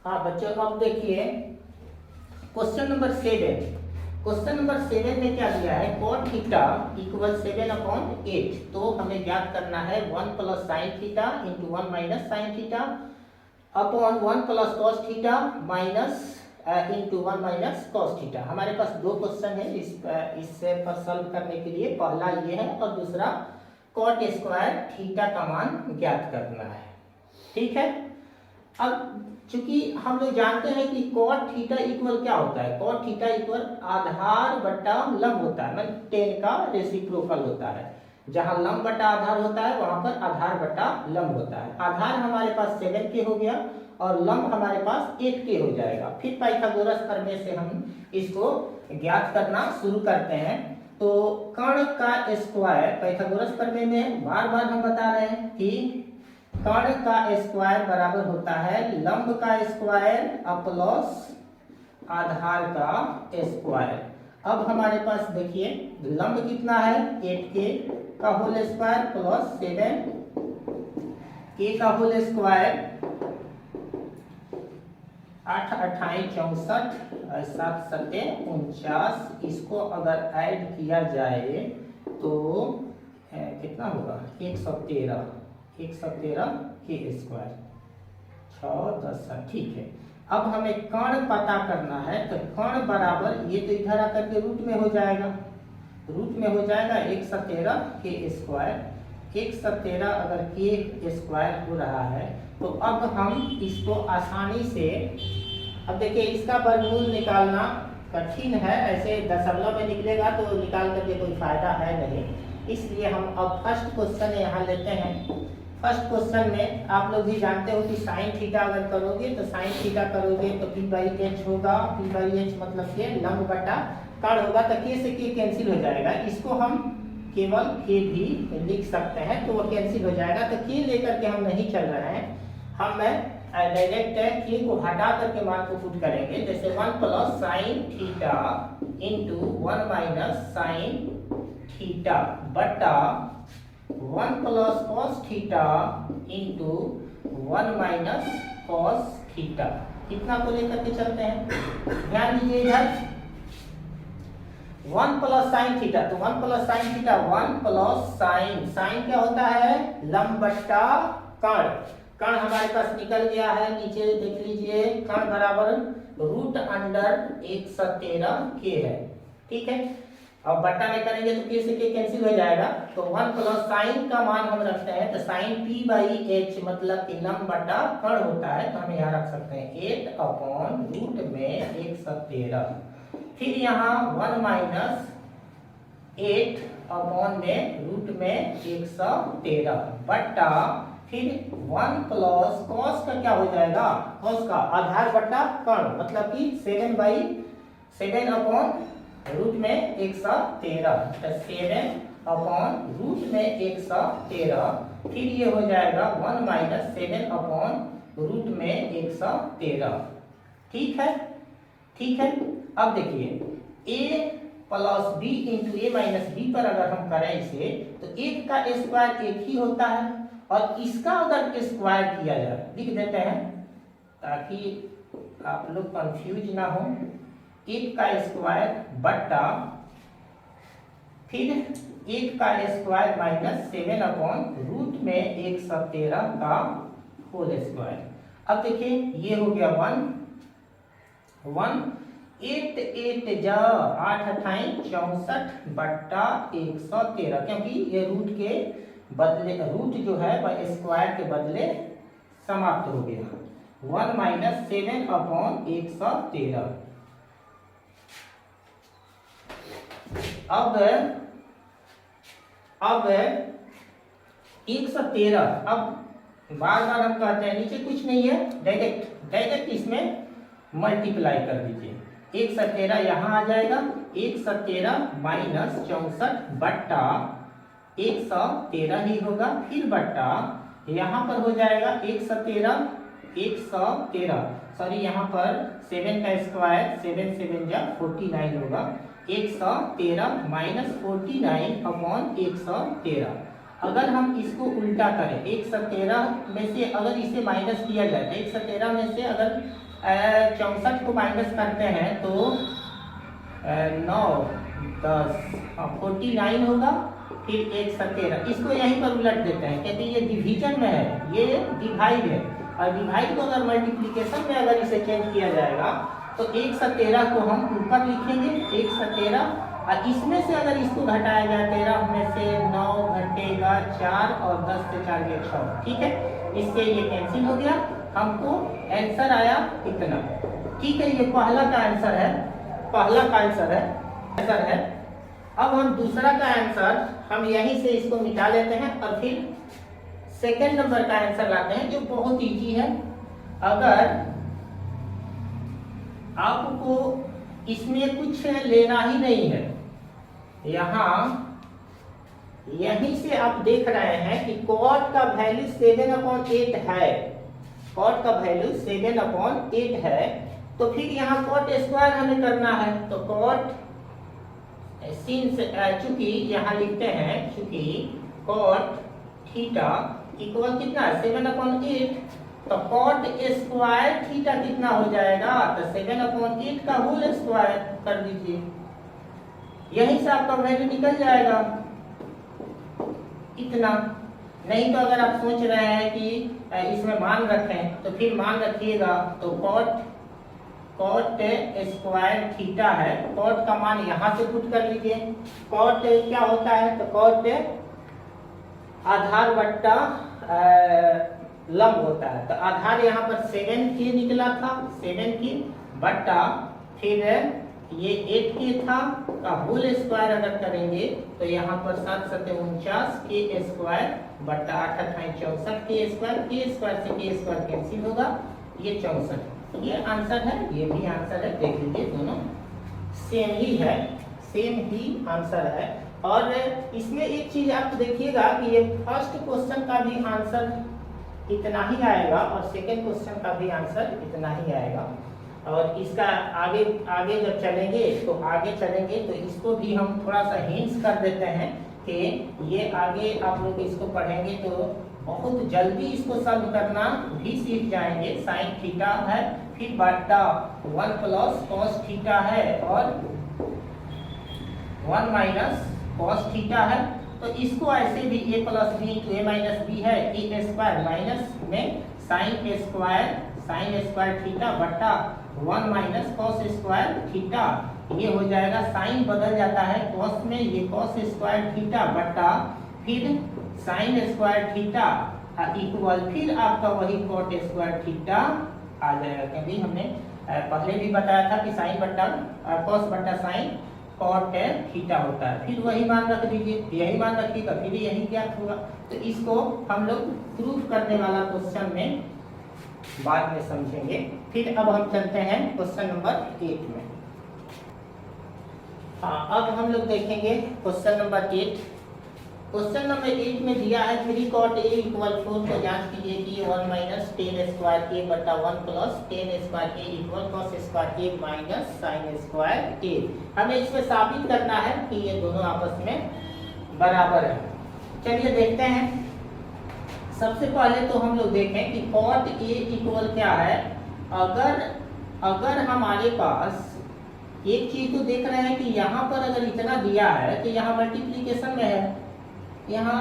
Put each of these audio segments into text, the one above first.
हाँ बच्चों, अब देखिए क्वेश्चन नंबर 7। क्वेश्चन नंबर 7 में क्या दिया है, cot थीटा इक्वल 7/8। तो हमें ज्ञात करना है 1 plus sine theta into 1 minus sine theta upon 1 plus cos theta minus into 1 minus cos theta. हमारे पास दो क्वेश्चन है इससे पर सॉल्व करने के लिए। पहला ये है और दूसरा कॉट स्क्वायर थीटा का मान ज्ञात करना है। ठीक है, अब चूंकि हम लोग जानते हैं कि कॉट थीटा इक्वल क्या होता है, कॉट थीटा इक्वल आधार बटा लंब होता है, मतलब 10 का रेसिप्रोकल होता है। जहां लंब बटा आधार होता है वहां पर आधार बटा लंब होता है। आधार हमारे पास 7 के हो गया और लंब हमारे पास 8 के हो जाएगा। फिर पाइथागोरस प्रमेय से हम इसको ज्ञात करना शुरू करते हैं। तो कर्ण का स्क्वायर, पाइथागोरस प्रमेय में बार बार हम बता रहे हैं कि कर्ण का स्क्वायर बराबर होता है लंब का स्क्वायर प्लस आधार का स्क्वायर। अब हमारे पास देखिए लंब कितना है, 8k का होल स्क्वायर प्लस 7k का होल स्क्वायर, 8 28 64 7 7 49। इसको अगर ऐड किया जाए तो कितना होगा, 113 के स्क्वायर 6 10 7। ठीक है, अब हमें कर्ण पता करना है। तो कर्ण बराबर ये तो इधर आकर के रूट में हो जाएगा, रूट में हो जाएगा 113 के स्क्वायर। 117 अगर के स्क्वायर हो रहा है तो अब हम इसको आसानी से, अब देखिए इसका वर्गमूल निकालना कठिन है, ऐसे दशमलव में निकलेगा तो निकाल करके कोई फायदा है नहीं। इसलिए हम अब फर्स्ट क्वेश्चन यहाँ लेते हैं। फर्स्ट क्वेश्चन में आप लोग भी जानते हो कि साइन थीटा अगर करोगे तो साइन थीटा करोगे तो p/h होगा। p/h मतलब के लंब बटा कर्ण होगा, तो k से k कैंसिल हो जाएगा। इसको हम केवल k भी लिख सकते हैं तो वो कैंसिल हो जाएगा। तो k लेकर के हम नहीं चल रहे हैं, हम डायरेक्ट k को हटा करके मान को पुट करेंगे। जैसे 1 plus sine theta into 1 minus sine theta बटा 1 plus cos theta into 1 minus cos theta. कितना को लेकर के चलते हैं, ध्यान दीजिए इधर 1 प्लस साइन थीटा, तो 1 plus sine theta 1 plus sine, sine क्या होता है लंब बट्टा कर्ण। कर्ण हमारे पास निकल गया है, नीचे देख लीजिए कर्ण बराबर रूट अंडर 113 के है। ठीक है, अब बट्टा में करेंगे तो k से k कैंसिल हो जाएगा। तो 1 प्लस साइन का मान हम रखते हैं तो साइन p/h मतलब कि लंब बटा कर्ण होता है, तो हम यहाँ रख सकते हैं 8 अपॉन रूट में 113। फिर यहाँ 1 माइनस 8 अपॉन में रूट में 113 बट्टा फिर 1 प्लस कॉस का क्या हो जाएगा, कॉस का आधार बट्टा कर्ण मतलब कि 7/7 अपॉन रूट में 113, तो 7 अपॉन रूट में 113। फिर ये हो जाएगा 1 माइनस 7 अपॉन रूट में 113। ठीक है, ठीक है। अब देखिए a plus b into a minus b पर अगर हम करें इसे तो 1 का स्क्वायर 1 ही होता है और इसका अगर स्क्वायर किया जाए, लिख देते हैं ताकि आप लोग कंफ्यूज ना हो। 1 का स्क्वायर बट्टा फिर 1 का स्क्वायर माइनस 7 अपॉन रूट में 113 का होल स्क्वायर। अब देखिए ये हो गया 1 8 8 जा 8 28 64 बट्टा 113, क्योंकि ये रूट के बदले, रूट जो है वह स्क्वायर के बदले समाप्त हो गया। 1 माइनस 7 अपॉन 113। अब 113, अब बार बार हम कहते हैं नीचे कुछ नहीं है, डायरेक्ट इसमें मल्टीप्लाई कर दीजिए। 113 यहाँ आ जाएगा, 113 माइनस 64 बट्टा 113 ही होगा, फिर बट्टा यहाँ पर हो जाएगा 113 सॉरी यहाँ पर 7 का स्क्वायर 7 7 जा 49 होगा। 113 माइनस 49 अपॉन 113। अगर हम इसको उल्टा करें 117 में से अगर इसे माइनस किया जाए तो 117 में से अगर 64 को माइनस करते हैं तो 9 10 49 होगा, फिर 117 इसको यहीं पर उलट देते हैं क्योंकि ये डिवीजन में है, ये डिवाइड है, और डिवाइड को अगर मल्टीप्लिकेशन में अगर इसे चेंज किया जाएगा तो 117 को हम ऊपर लिखेंगे 117, और इसमें से अगर इसको घटाया जाए 13 में से 9 घटेगा 4 और 10 से 4 के 6, ठीक है, इससे ये कैंसिल हो गया, हमको आंसर आया इतना। ठीक है, ये पहला का आंसर है, पहला का आंसर है। अब हम दूसरा का आंसर हम यहीं से इसको मिटा लेते हैं और फिर सेकंड नंबर का आंसर लाते हैं जो बहुत इजी है। अगर आपको इसमें कुछ लेना ही नहीं है, यहाँ यहीं से आप देख रहे हैं कि कॉट का वैल्यू 7/8 है, कॉट का वैल्यू 7/8 है, तो फिर यहाँ कॉट स्क्वायर हमें करना है, तो कॉट सिंस चूंकि यहाँ लिखते हैं चूंकि कॉट थीटा इक्वल कितना है 7/8, तो कॉट स्क्वायर थीटा कितना हो जाएगा, तो 7/8 का होल स्क्वायर कर दीजिए, यहीं से आपका वैल्यू निकल जाएगा इतना। नहीं तो अगर आप सोच रहे हैं कि इसमें मान रखें तो फिर मान रखिएगा, तो कॉट स्क्वायर थीटा है, कॉट का मान यहाँ से पुट कर लीजिए, कॉट क्या होता है, तो कॉट आधार बट्टा लंब होता है, तो आधार यहाँ पर 7k निकला था, 7k बट्टा फिर ये 8k था का होल स्क्वायर अगर करेंगे तो यहाँ पर 7 7 49 k स्क्वायर बट्टा 8 8 64 k स्क्वायर से k स्क्वायर कैंसिल होगा, ये 64, ये आंसर है, ये भी आंसर है, देख लीजिए दोनों सेम ही है, सेम ही आंसर है। और इसमें एक चीज आप देखिएगा कि ये फर्स्ट क्वेश्चन का भी आंसर इतना ही आएगा और सेकंड क्वेश्चन का भी आंसर इतना ही आएगा, और इसका आगे आगे जब चलेंगे तो इसको भी हम थोड़ा सा हिंट्स कर देते हैं कि ये आगे आप लोग इसको पढ़ेंगे तो बहुत जल्दी इसको सॉल्व करना भी सीख जाएंगे। साइन थीटा है, फिर बट्टा 1 प्लस कॉस थीटा है और 1 माइनस कॉस थीटा है, तो इसको ऐसे भी a plus b into a minus b है, ए स्क्वायर माइनस में साइन स्क्वायर थीटा बट्टा 1 माइनस कॉस स्क्वायर थीटा, ये हो जाएगा, साइन बदल जाता है कॉस में, ये कॉस स्क्वायर थीटा बट्टा फिर साइन स्क्वायर थीटा इक्वल फिर आपका वही कॉट स्क्वायर थीटा आ जाएगा, क्योंकि हमने पहले भी बताया था कि साइन बट्टा कॉस बट्टा साइन कॉट थीटा होता है, फिर वही मान रख दीजिए, यही मान रखिएगा, फिर यही ज्ञात होगा। तो इसको हम लोग प्रूफ करने वाला क्वेश्चन में बाद में समझेंगे। फिर अब हम चलते हैं क्वेश्चन नंबर 8 में। हाँ, अब हम लोग देखेंगे क्वेश्चन नंबर 8। क्वेश्चन नंबर 8 में दिया है 3 cot a इक्वल 4 को जांच कीजिए कि 1 माइनस टेन स्क्वायर a बटा 1 plus ten square a equal cos square a minus sine square a। हमें इसमें साबित करना है कि ये दोनों आपस में बराबर है। चलिए देखते हैं। सबसे पहले तो हम लोग देखें कि cot a इक्वल क्या है। अगर हमारे पास एक चीज तो देख रहे हैं कि यहाँ पर अगर इतना दिया है तो यहाँ मल्टीप्लीकेशन में है, यहाँ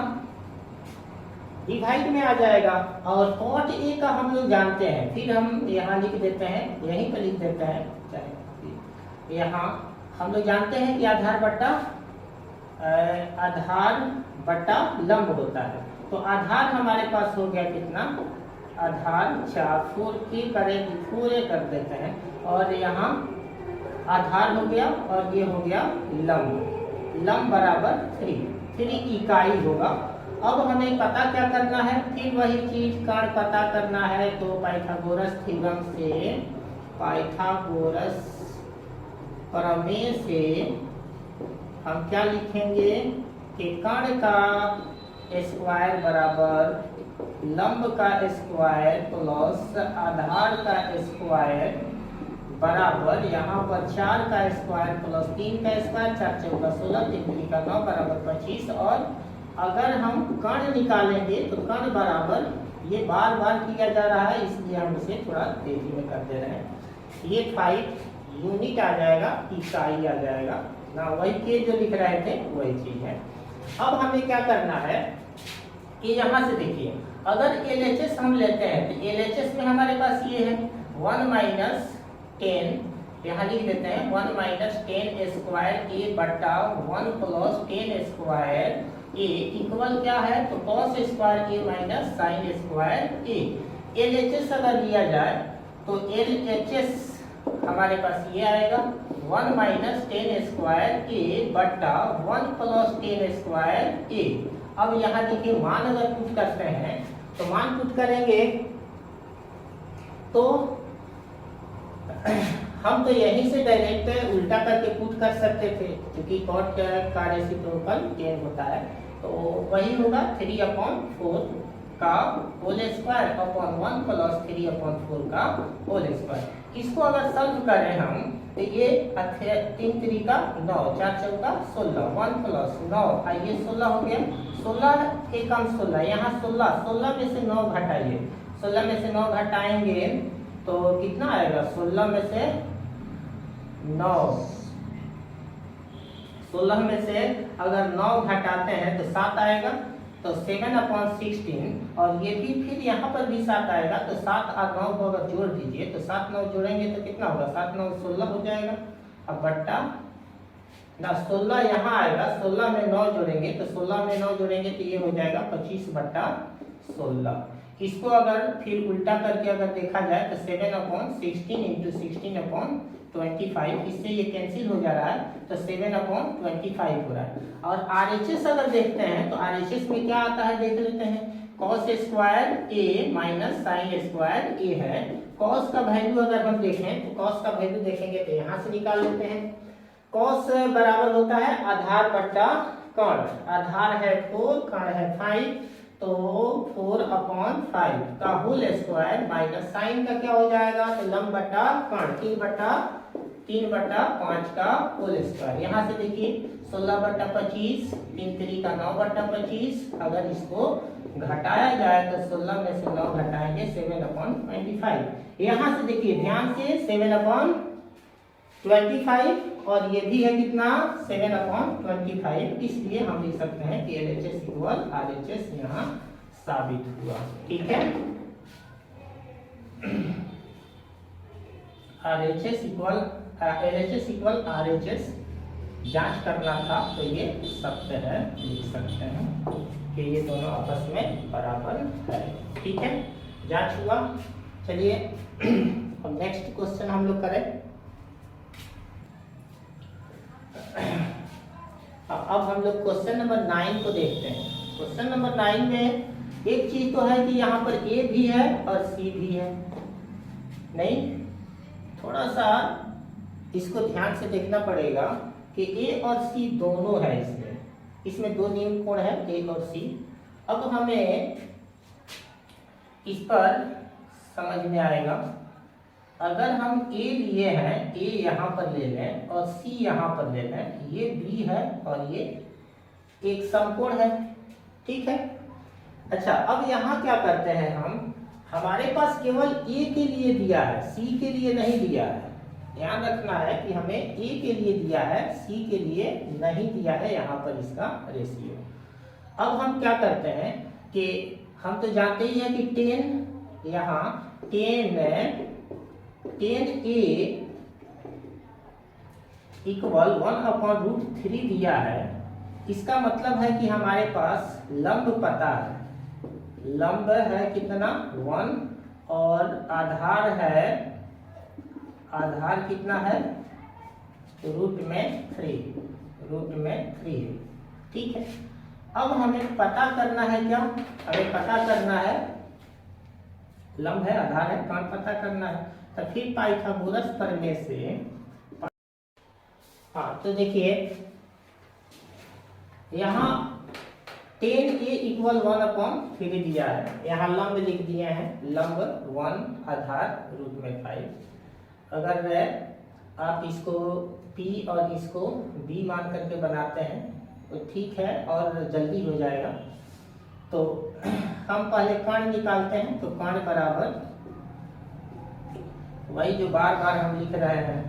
डिवाइड में आ जाएगा, और cot a का हम लोग जानते हैं, फिर हम यहाँ लिख देते हैं, यहीं पर लिख देते हैं, चाहे यहाँ हम लोग जानते हैं कि आधार बट्टा लंब होता है। तो आधार हमारे पास हो गया कितना, आधार 4 4 करेंगे 4a कर देते हैं, और यहाँ आधार हो गया और ये हो गया लंब बराबर 3 इकाई होगा। अब हमें पता क्या करना है, फिर वही चीज कर्ण पता करना है, तो पाइथागोरस थ्योरम से, पाइथागोरस प्रमेय से हम क्या लिखेंगे कि कर्ण का स्क्वायर बराबर लंब का स्क्वायर प्लस आधार का स्क्वायर बराबर यहाँ पर 4 का स्क्वायर प्लस 3 का स्क्वायर, 4 × 4 = 16, 3 × 9 = 25, और अगर हम कर्ण निकालेंगे तो कर्ण बराबर, ये बार बार किया जा रहा है इसलिए हम इसे थोड़ा तेजी में कर दे रहे हैं। ये 5 यूनिट आ जाएगा, इकाई आ जाएगा ना, वही के जो लिख रहे थे वही चीज है। अब हमें क्या करना है कि यहाँ से देखिए, अगर LHS हम लेते हैं तो LHS में हमारे पास ये है 1 माइनस 10, यहाँ लिख देते हैं 1 माइनस 10 स्क्वायर ए बटा 1 प्लस 10 स्क्वायर ए इक्वल क्या है, तो कॉस स्क्वायर ए माइनस साइन स्क्वायर ए। LHS अगर लिया जाए तो LHS हमारे पास ये आएगा 1 माइनस 10 स्क्वायर ए बटा 1 प्लस 10 स्क्वायर ए। अब यहाँ देखिए मान अगर पुट करते हैं तो मान पुट करेंगे तो हम तो यहीं से डायरेक्ट उल्टा करके पुट कर सकते थे, क्योंकि कॉट का रेसिप्रोकल 10 होता है, तो वही होगा 3/4 का होल स्क्वायर अपॉन 1 प्लस 3/4 का होल स्क्वायर। इसको अगर सॉल्व करें हम तो ये 3 3 का 9, 4 चौका 16, 1 प्लस 9 आइए 16 हो गया, 16 के कम 16, यहाँ 16 में से 9 घटाइए, 16 में से 9 घटाएंगे तो कितना आएगा, 16 में से 9, 16 में से अगर 9 घटाते हैं तो 7 आएगा, तो 7/16, और ये भी फिर यहाँ पर भी 7 आएगा, तो 7 और 9 को अगर जोड़ दीजिए तो 7 9 जोड़ेंगे तो कितना होगा, 7 9 16 हो जाएगा। अब बट्टा ना 16 यहाँ आएगा, 16 में 9 जोड़ेंगे तो 16 में 9 जोड़ेंगे तो ये हो जाएगा 25/16। इसको अगर फिर उल्टा करके अगर देखा जाए तो 7/16 इंटू 16/25, इससे ये कैंसिल हो जा रहा है, तो 7/25 हो रहा है। और RHS अगर देखते हैं तो RHS में क्या आता है देख लेते हैं, cos स्क्वायर ए माइनस साइन स्क्वायर ए है। cos का वैल्यू अगर हम देखें तो cos का वैल्यू देखेंगे तो यहाँ से निकाल लेते हैं। cos बराबर होता है आधार बट्टा कर्ण, आधार है 4, कर्ण है 5, तो 4/5 का होल स्क्वायर माइनस साइन का क्या हो जाएगा, तो लंब बटा कर्ण 3/5 का होल स्क्वायर। यहाँ से देखिए 16/25, 3 3 का 9/25, अगर इसको घटाया जाए तो 16 में से 9 घटाएंगे 7/25। यहाँ से देखिए ध्यान से 7/25, और ये भी है कितना 7/25, इसलिए हम लिख सकते हैं कि LHS इक्वल RHS यहाँ साबित हुआ। ठीक है, LHS इक्वल RHS जांच करना था तो ये सत्य है, लिख सकते हैं कि ये दोनों आपस में बराबर है। ठीक है, जांच हुआ। चलिए अब नेक्स्ट क्वेश्चन हम लोग करें। अब हम लोग क्वेश्चन नंबर 9 को देखते हैं। क्वेश्चन नंबर 9 में एक चीज तो है कि यहाँ पर A भी है और C भी है, नहीं, थोड़ा सा इसको ध्यान से देखना पड़ेगा कि A और C दोनों है, इसमें दो नियम कोण है A और C। अब हमें इस पर समझ में आएगा, अगर हम A लिए हैं, A यहाँ पर ले लें और C यहाँ पर ले लें, ये B है और ये एक समकोण है। ठीक है, अच्छा अब यहाँ क्या करते हैं हम, हमारे पास केवल A के लिए दिया है, C के लिए नहीं दिया है। ध्यान रखना है कि हमें A के लिए दिया है, C के लिए नहीं दिया है यहाँ पर इसका रेशियो। अब हम क्या करते हैं कि हम तो जानते ही हैं कि 10 यहाँ 10A इक्वल 1/√3 दिया है। इसका मतलब है कि हमारे पास लंब पता है, लंब है कितना 1 और आधार है, आधार कितना है √3 है। ठीक है, अब हमें पता करना है क्या, हमें पता करना है लंब है, आधार है, कर्ण पता करना है। तो फिर पाइथागोरस प्रमेय से, हाँ तो देखिए यहाँ 10A इक्वल 1/3 दिया है, यहाँ लंब लिख दिए हैं, लंब 1 आधार √5। अगर आप इसको P और इसको B मान करके बनाते हैं तो ठीक है और जल्दी हो जाएगा। तो हम पहले कर्ण निकालते हैं। तो कर्ण बराबर वही जो बार बार हम लिख रहे हैं,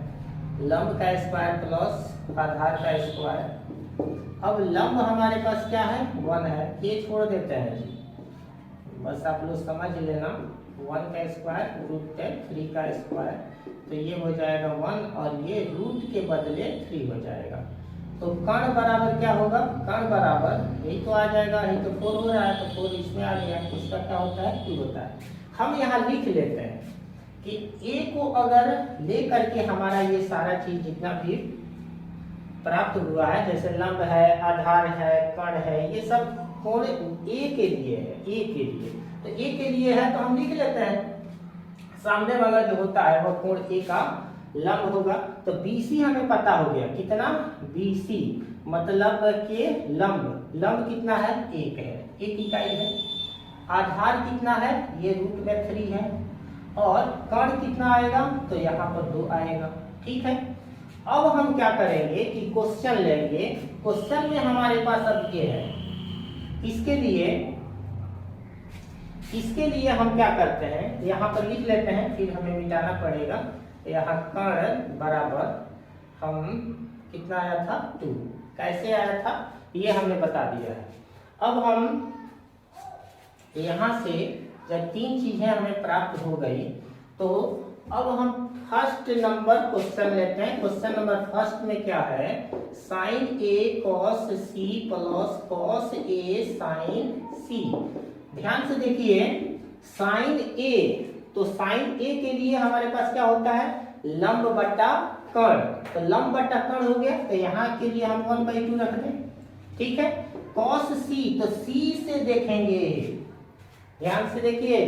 लंब का स्क्वायर प्लस आधार का स्क्वायर। अब लंब हमारे पास क्या है, 1 है, ये छोड़ देते हैं जी, बस आप लोग समझ लेना। 1 का स्क्वायर रूट 3 का स्क्वायर, तो ये हो जाएगा 1 और ये रूट के बदले 3 हो जाएगा। तो कर्ण बराबर क्या होगा, कर्ण बराबर यही तो आ जाएगा, यही तो 4 हो रहा है, तो 4 इसमें आ गया, इसका क्या होता है 2 होता है। हम यहाँ लिख लेते हैं कि a को अगर ले करके हमारा ये सारा चीज जितना भी प्राप्त हुआ है, जैसे लंब है, आधार है, कर्ण है, ये सब कोण a के लिए है, a के लिए। तो a के लिए है तो हम लिख लेते हैं, सामने वाला जो होता है वो कोण a का लंब होगा। तो BC हमें पता हो गया, कितना BC मतलब के लंब कितना है 1 है, 1 इकाई है। आधार कितना है, ये रूट में 3 है। और कर्ण कितना आएगा, तो यहाँ पर 2 आएगा। ठीक है, अब हम क्या करेंगे कि क्वेश्चन लेंगे। क्वेश्चन में हमारे पास अब ये है, इसके लिए हम क्या करते हैं, यहाँ पर लिख लेते हैं, फिर हमें मिटाना पड़ेगा। यहाँ कर्ण बराबर हम कितना आया था 2, कैसे आया था ये हमने बता दिया है। अब हम यहाँ से जब 3 चीजें हमें प्राप्त हो गई, तो अब हम फर्स्ट नंबर क्वेश्चन लेते हैं। क्वेश्चन नंबर फर्स्ट में क्या है, sine A cos C plus cos A sin C। ध्यान से देखिए, साइन A, तो साइन A के लिए हमारे पास क्या होता है, लंब बटा कर्ण। तो लंब बटा कर्ण हो गया, तो यहाँ के लिए हम 1/2 रख दें। ठीक है, cos C, तो C से देखेंगे, ध्यान से देखिए,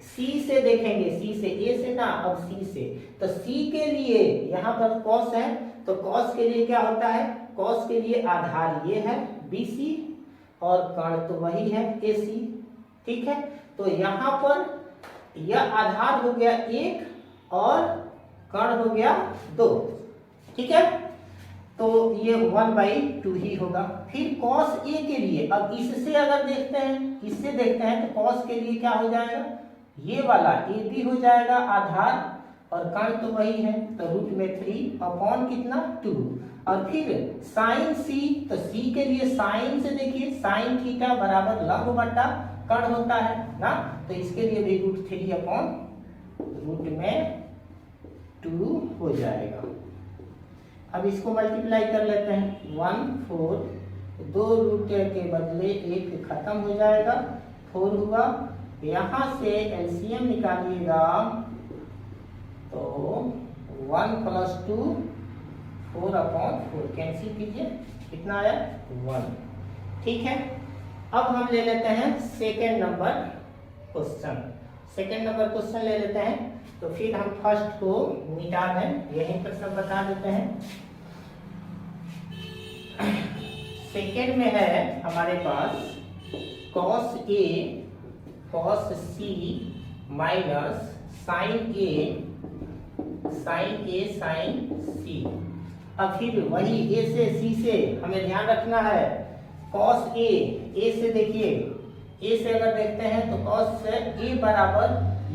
C से देखेंगे, C से, A से ना, अब C से। तो C के लिए यहाँ पर cos है, तो cos के लिए क्या होता है, cos के लिए आधार ये है BC और कर्ण तो वही है AC। ठीक है, तो यहाँ पर यह आधार हो गया 1 और कर्ण हो गया 2। ठीक है, तो ये 1/2 ही होगा। फिर cos A के लिए, अब इससे अगर देखते हैं, इससे देखते हैं, तो cos के लिए क्या हो जाएगा, ये वाला AB हो जाएगा आधार और कर्ण तो वही है, तो रूट में 3 अपॉन कितना 2। और फिर साइन C, तो C के लिए साइन से देखिए, साइन थीटा बराबर लंब बटा कर्ण होता है ना, तो इसके लिए भी रूट 3 अपॉन रूट में 2 हो जाएगा। अब इसको मल्टीप्लाई कर लेते हैं, 1 4, 2 रूट के बदले 1 खत्म हो जाएगा, 4 हुआ। यहाँ से एलसीएम निकालिएगा, तो 1 + 2 4/4, कैंसिल कीजिए, कितना आया 1। ठीक है, अब हम ले लेते हैं second number question. Second number question ले लेते हैं, तो फिर हम फर्स्ट को मिटा दें, यहीं पर सब बता देते हैं। सेकेंड में है हमारे पास cos A cos C minus sin A sin C। अब फिर वही A से C से हमें ध्यान रखना है, cos A से देखिए, A से अगर देखते हैं तो cos A बराबर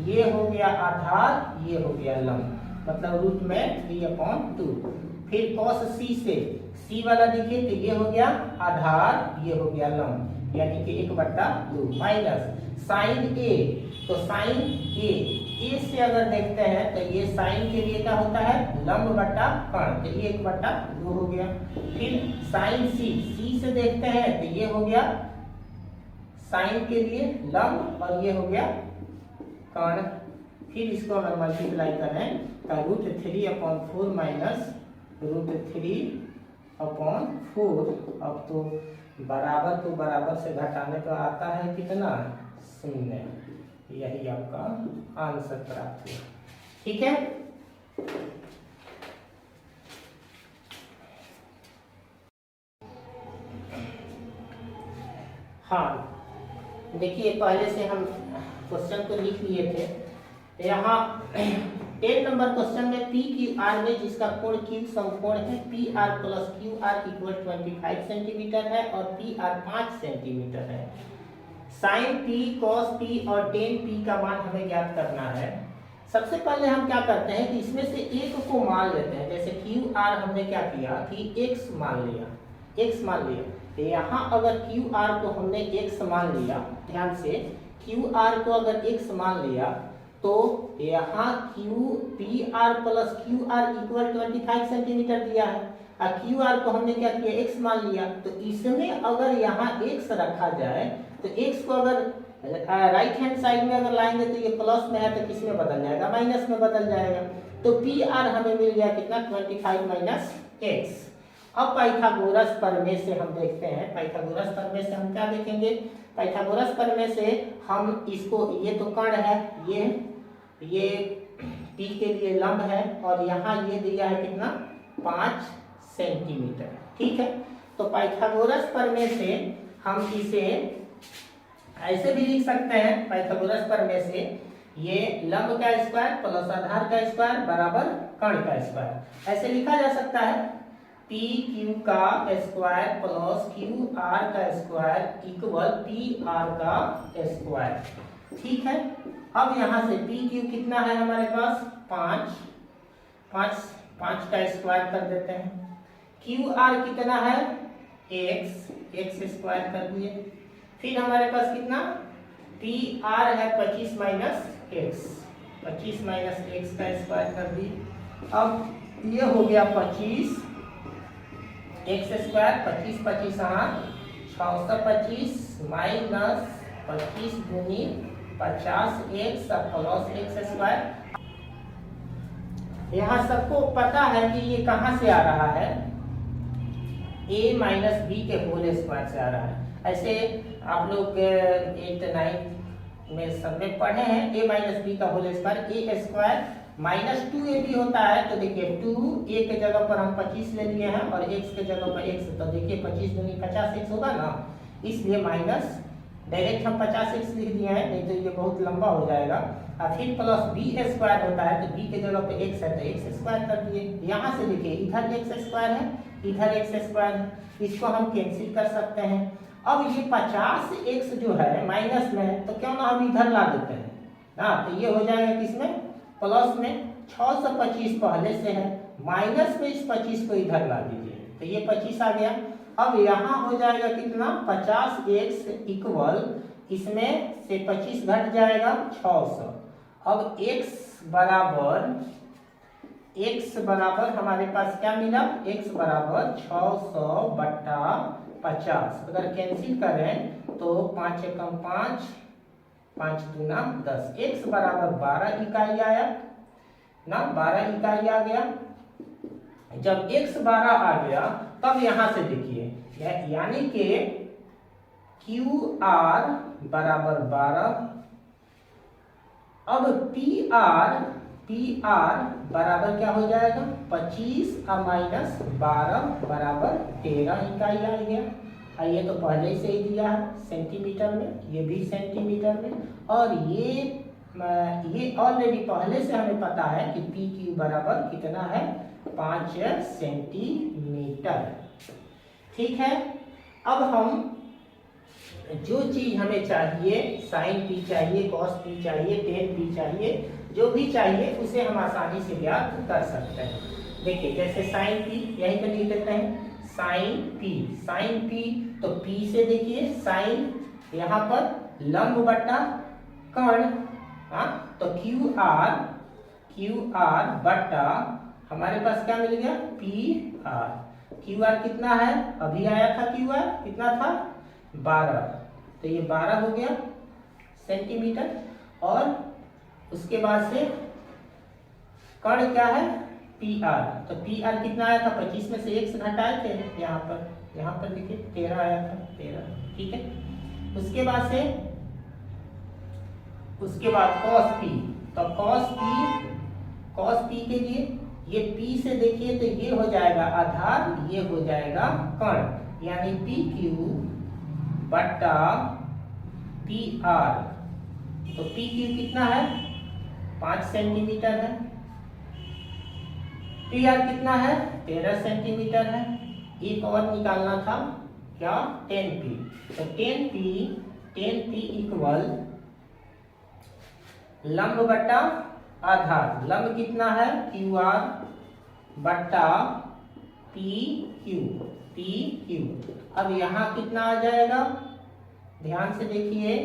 ये हो गया आधार, ये हो गया लंब, मतलब रूट में 3/2। फिर cos C से, C वाला देखिए, तो ये हो गया आधार, ये हो गया लंब, यानी कि 1/2 माइनस sin A, तो sin A से अगर देखते हैं तो ये sin के लिए क्या होता है, लंब बटा कर्ण, तो ये 1/2 हो गया। फिर sin C से देखते हैं तो ये हो गया sin के लिए लंब और ये हो गया कर्ण। फिर इसको अगर मल्टीप्लाई करें तो √3/4 माइनस √3/4। अब तो बराबर से घटाने पर आता है कितना, 0। यही आपका आंसर प्राप्त हुआ। ठीक है, हाँ देखिए, पहले से हम क्वेश्चन को लिख लिए थे। यहाँ 10 नंबर क्वेश्चन में पी क्यू आर में जिसका कोण क्यू समकोण है P R plus Q R equal 25 centimetre है और पी आर 5 सेंटीमीटर है। साइन पी कॉस पी और टेन पी का मान हमें ज्ञात करना है। सबसे पहले हम क्या करते हैं कि इसमें से एक को मान लेते हैं। जैसे क्यू आर हमने क्या किया कि एक्स मान लिया, एक्स मान लिया। तो यहाँ अगर क्यू आर को हमने एक्स मान लिया, ध्यान से क्यू आर को अगर एक्स मान लिया तो यहाँ Q P R plus Q R equal 25 centimetre दिया है और क्यू आर को हमने क्या किया एक्स मान लिया। तो इसमें अगर यहाँ एक्स रखा जाए तो एक्स को अगर राइट हैंड साइड में अगर लाएंगे तो ये प्लस में है तो किस में बदल जाएगा, माइनस में बदल जाएगा। तो पी आर हमें मिल गया कितना 25 माइनस एक्स। अब पाइथागोरस प्रमेय से हम देखते हैं, पाइथागोरस प्रमेय से हम क्या देखेंगे, पाइथागोरस प्रमेय से हम इसको, ये तो कर्ण है, ये पी के लिए लंब है और यहाँ ये दिया है कितना 5 सेंटीमीटर, ठीक है। तो पाइथागोरस प्रमेय से हम इसे ऐसे भी लिख सकते हैं, पाइथागोरस प्रमेय से ये लंब का स्क्वायर प्लस आधार का स्क्वायर बराबर कर्ण का स्क्वायर, ऐसे लिखा जा सकता है। पी क्यू का स्क्वायर प्लस क्यू आर का स्क्वायर इक्वल पी आर का स्क्वायर, ठीक है। अब यहाँ से पी क्यू कितना है हमारे पास 5 का स्क्वायर कर देते हैं। क्यू आर कितना है एक्स स्क्वायर कर दिए। फिर हमारे पास कितना पी आर है 25 माइनस एक्स, 25 माइनस एक्स का स्क्वायर कर दिए। अब ये हो गया 25 एक्स स्क्वायर, 25 625 माइनस 25 दूनी 50 एक्स प्लस एक्स स्क्वायर। यहाँ सबको पता है कि ये कहाँ से आ रहा है, a माइनस बी के होल स्क्वायर से आ रहा है। ऐसे आप लोग 8 9 में सब में पढ़े हैं, a माइनस बी का whole square, a square minus 2ab होता है। तो देखिए 2 a के जगह पर हम 25 ले लिए हैं और x के जगह पर x, तो देखिए 25 दूनी 50 x होगा ना, इसलिए माइनस डायरेक्ट हम 50 x लिख दिए हैं, नहीं तो ये बहुत लंबा हो जाएगा। और फिर प्लस बी स्क्वायर होता है, तो b के जगह पे x है तो x स्क्वायर कर दिए। यहाँ से देखिए इधर x स्क्वायर है, इधर x स्क्वायर है, इसको हम कैंसिल कर सकते हैं। अब ये 50x जो है माइनस में, तो क्यों ना हम इधर ला देते हैं ना, तो ये हो जाएगा किसमें प्लस में 625 पहले से है, माइनस में इस 25 को इधर ला दीजिए तो ये 25 आ गया। अब यहाँ हो जाएगा कितना 50x इक्वल, इसमें से 25 घट जाएगा 600। अब x बराबर हमारे पास क्या मिला, x बराबर 600 बट्टा 50। अगर कैंसिल करें तो 5 एकम 5, 5 दूना 10, x बराबर 12 इकाई आया ना, 12 इकाई आ गया। जब x 12 आ गया तब यहां से देखिए यानी कि क्यू आर बराबर 12, अब पी आर बराबर क्या हो जाएगा 25 और माइनस 12 बराबर 13 इकाई आ गया। ये तो पहले से ही दिया है सेंटीमीटर में, ये भी सेंटीमीटर में, और ये ऑलरेडी पहले से हमें पता है कि पी क्यू बराबर कितना है 5 सेंटीमीटर, ठीक है। अब हम जो चीज हमें चाहिए, साइन पी चाहिए, कॉस पी चाहिए, टेन पी चाहिए, जो भी चाहिए उसे हम आसानी से ज्ञात कर सकते हैं। देखिए जैसे साइन पी यहीं पर लिख देते हैं, साइन पी तो पी से देखिए साइन यहाँ पर लंब बट्टा कर्ण, तो क्यू आर बट्टा हमारे पास क्या मिल गया पी आर। क्यू आर कितना है, अभी आया था क्यू आर कितना था 12, तो ये 12 हो गया सेंटीमीटर। और उसके बाद से कर्ण क्या है पी आर, तो पी आर कितना आया था 25 में से x घटाए थे, यहाँ पर देखिए 13 आया था 13, ठीक है। उसके बाद कॉस पी, तो कॉस पी के लिए ये p से देखिए तो ये हो जाएगा आधार, ये हो जाएगा कर्ण, यानी पी क्यू बट्टा पी आर। तो पी क्यू कितना है 5 सेंटीमीटर है, पी आर कितना है 13 सेंटीमीटर है। एक और निकालना था क्या 10 पी। तो 10 पी इक्वल लंब बटा आधार। लंब कितना है क्यू आर बटा पी क्यू। अब यहाँ कितना आ जाएगा, ध्यान से देखिए,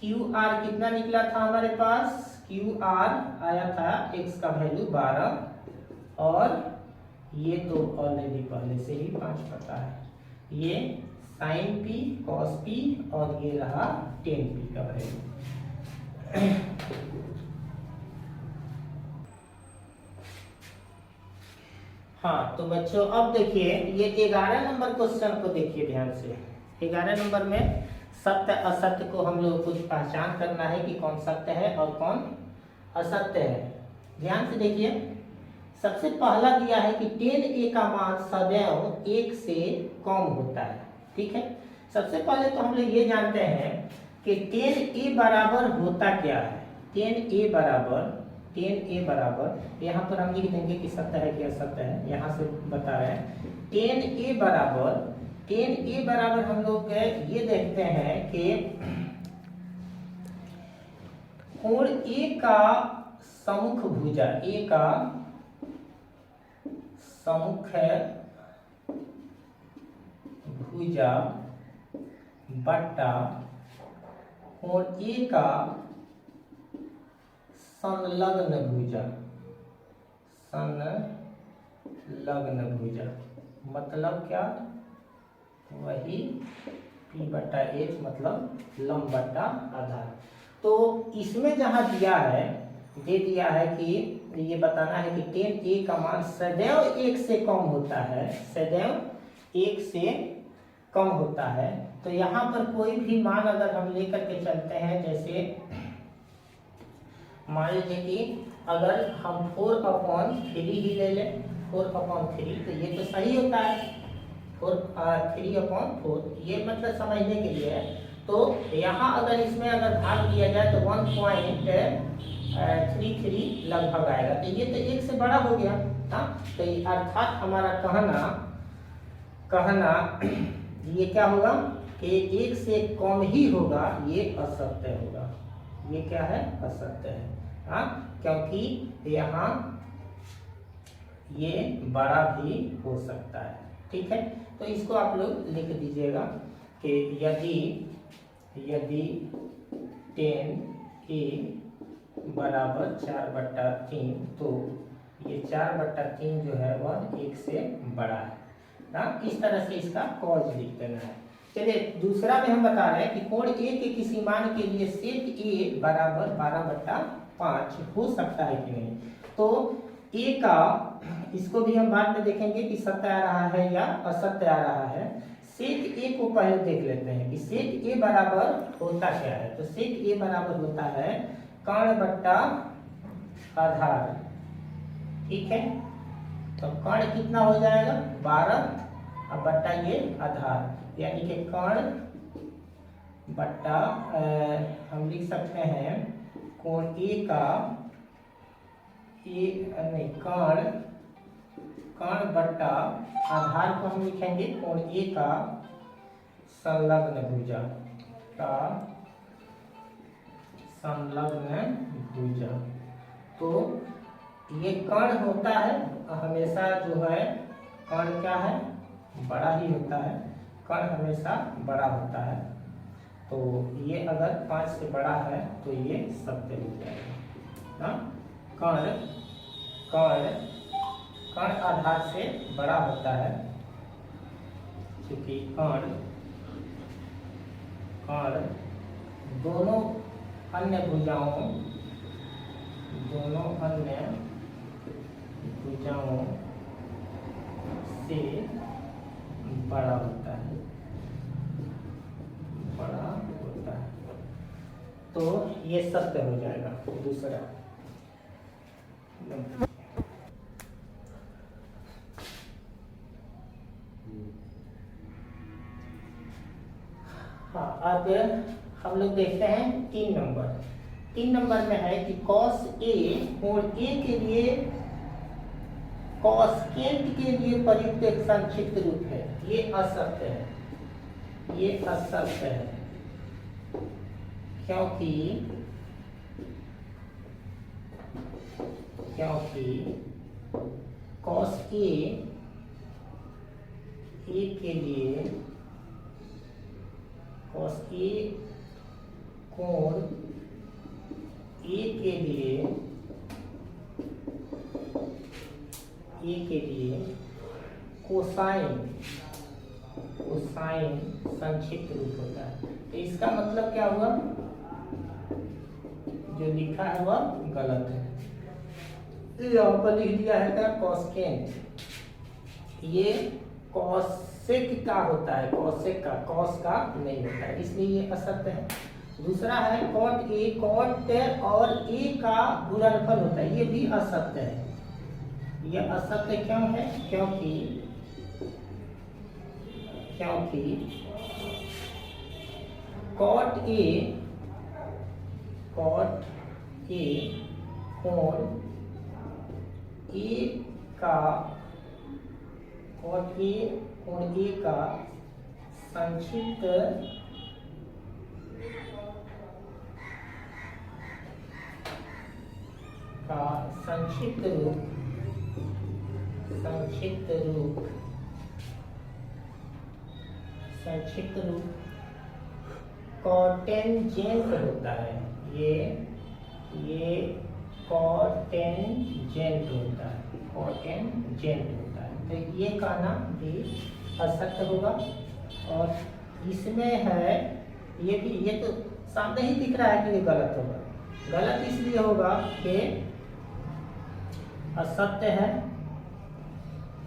क्यू आर कितना निकला था हमारे पास, क्यू आर आया था x का वैल्यू 12 और ये तो ऑलरेडी पहले से ही 5 पता है, ये साइन पी कॉस पी और ये रहा 10 पी का वैल्यू। हाँ तो बच्चों अब देखिए ये 11 नंबर क्वेश्चन को देखिए ध्यान से। 11 नंबर में सत्य असत्य को हम लोग को पहचान करना है कि कौन सत्य है और कौन असत्य है। ध्यान से देखिए, सबसे पहला दिया है कि 10a का मान सदैव 1 से कम होता है। ठीक है, सबसे पहले तो हम लोग ये जानते हैं कि 10a बराबर होता क्या है। 10a बराबर यहाँ पर हम लिख देंगे कि सत्य है कि असत्य है, यहाँ से बता रहे हैं 10a बराबर हम लोग ये देखते हैं कि कोण ए का सम्मुख भुजा, ए का सम्मुख भुजा बट्टा कोण ए का संलग्न भुजा, मतलब क्या, वही P बटा H मतलब लंब बटा आधार। तो इसमें जहां दिया है, दे दिया है कि ये बताना है कि 10a का मान सदैव 1 से कम होता है, सदैव 1 से कम होता है। तो यहाँ पर कोई भी मान अगर हम लेकर के चलते हैं, जैसे मान लीजिए कि अगर हम 4/3 ही ले लें, 4/3 तो ये तो सही होता है, 3/4 ये मतलब समझने के लिए है। तो यहाँ अगर इसमें अगर भाग दिया जाए तो 1.33 लगभग आएगा, तो ये तो 1 से बड़ा हो गया। हाँ, तो अर्थात हमारा कहना ये क्या होगा कि 1 से कम ही होगा, ये असत्य होगा। ये क्या है, असत्य है। हाँ, क्योंकि यहाँ ये बड़ा भी हो सकता है। ठीक है, तो इसको आप लोग लिख दीजिएगा कि यदि 10a बराबर 4/3 तो ये 4/3 जो है वह 1 से बड़ा है ना। इस तरह से इसका कॉज लिख देना है। चलिए दूसरा में हम बता रहे हैं कि कोण ए के किसी मान के लिए सेक ए बराबर 12/5 हो सकता है कि नहीं। तो ए का, इसको भी हम बाद में देखेंगे कि सत्य आ रहा है या असत्य आ रहा है। सेक ए को पहले देख लेते हैं कि सेक ए बराबर होता क्या है। तो सेक ए बराबर होता है कर्ण बट्टा आधार। ठीक है, तो कर्ण कितना हो जाएगा 12 और बट्टा ये आधार, यानी कि कर्ण बट्टा हम लिख सकते हैं कोण ए का कर्ण बट्टा आधार को हम लिखेंगे कोण ए का संलग्न भुजा तो ये कर्ण होता है हमेशा, जो है कर्ण क्या है, बड़ा ही होता है। कर्ण हमेशा बड़ा होता है, तो ये अगर 5 से बड़ा है तो ये सत्य हो जाएगा। हाँ, कर्ण आधार से बड़ा होता है, क्योंकि कर्ण दोनों अन्य भुजाओं से बड़ा होता है, तो ये सत्य हो जाएगा। दूसरा हाँ, अब हम लोग देखते हैं 3 नंबर। 3 नंबर में है कि cos A कोण A के लिए कॉस्केंट के लिए प्रयुक्त एक संक्षिप्त रूप है। ये असत्य है, ये असत्य है, क्योंकि कॉस ए के लिए, कॉस ए कोण ए के लिए कोसाइन संक्षिप्त रूप होता है। तो इसका मतलब क्या हुआ, जो लिखा है वह गलत है। यहाँ पर लिख दिया है क्या, कॉस्केंट। ये कॉसेक का होता है, कॉसेक का, कॉस का नहीं होता है, इसलिए ये असत्य है। दूसरा है कॉट ए, कॉट और ए का गुणनफल होता है, ये भी असत्य है। यह असत्य क्यों है, क्योंकि कॉट ए कोण ए का, कॉट ए कोण ए का संक्षिप्त रूप कॉटेंजेंट होता है। ये कॉटेंजेंट होता है, तो ये का नाम भी असत्य होगा। और इसमें है ये भी, ये तो सामने ही दिख रहा है कि ये गलत होगा। गलत इसलिए होगा कि असत्य है,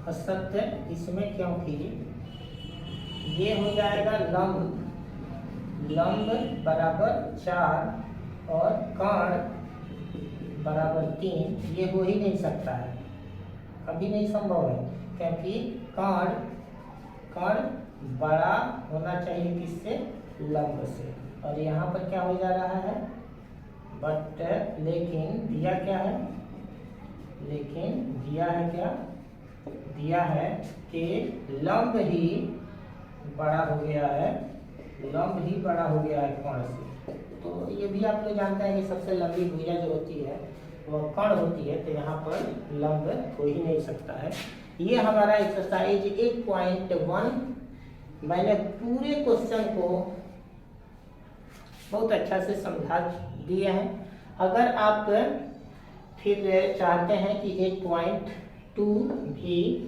असत्य इसमें, क्योंकि ये हो जाएगा लंब बराबर 4 और कर्ण बराबर 3, ये हो ही नहीं सकता है, कभी नहीं संभव है, क्योंकि कर्ण बड़ा होना चाहिए किससे, लंब से। और यहाँ पर क्या हो जा रहा है, बट लेकिन दिया क्या है, दिया है कि लंब ही बड़ा हो गया है, कर्ण से। तो ये भी आप लोग जानते हैं कि सबसे लंबी भुजा जो होती है वह कर्ण होती है, तो यहाँ पर लंब हो ही नहीं सकता है। ये हमारा एक्सरसाइज 1.1 मैंने पूरे क्वेश्चन को बहुत अच्छा से समझा दिए हैं। अगर आप फिर चाहते हैं कि 8.2 भी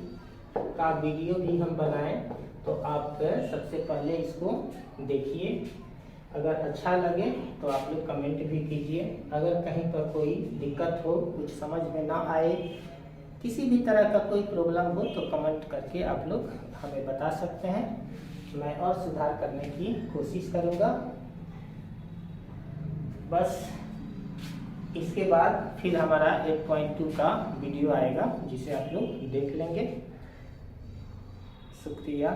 का वीडियो भी हम बनाएं, तो आप सबसे पहले इसको देखिए। अगर अच्छा लगे तो आप लोग कमेंट भी कीजिए। अगर कहीं पर कोई दिक्कत हो, कुछ समझ में ना आए, किसी भी तरह का कोई प्रॉब्लम हो, तो कमेंट करके आप लोग हमें बता सकते हैं। मैं और सुधार करने की कोशिश करूँगा। बस इसके बाद फिर हमारा 8.2 का वीडियो आएगा, जिसे आप लोग देख लेंगे। शुक्रिया।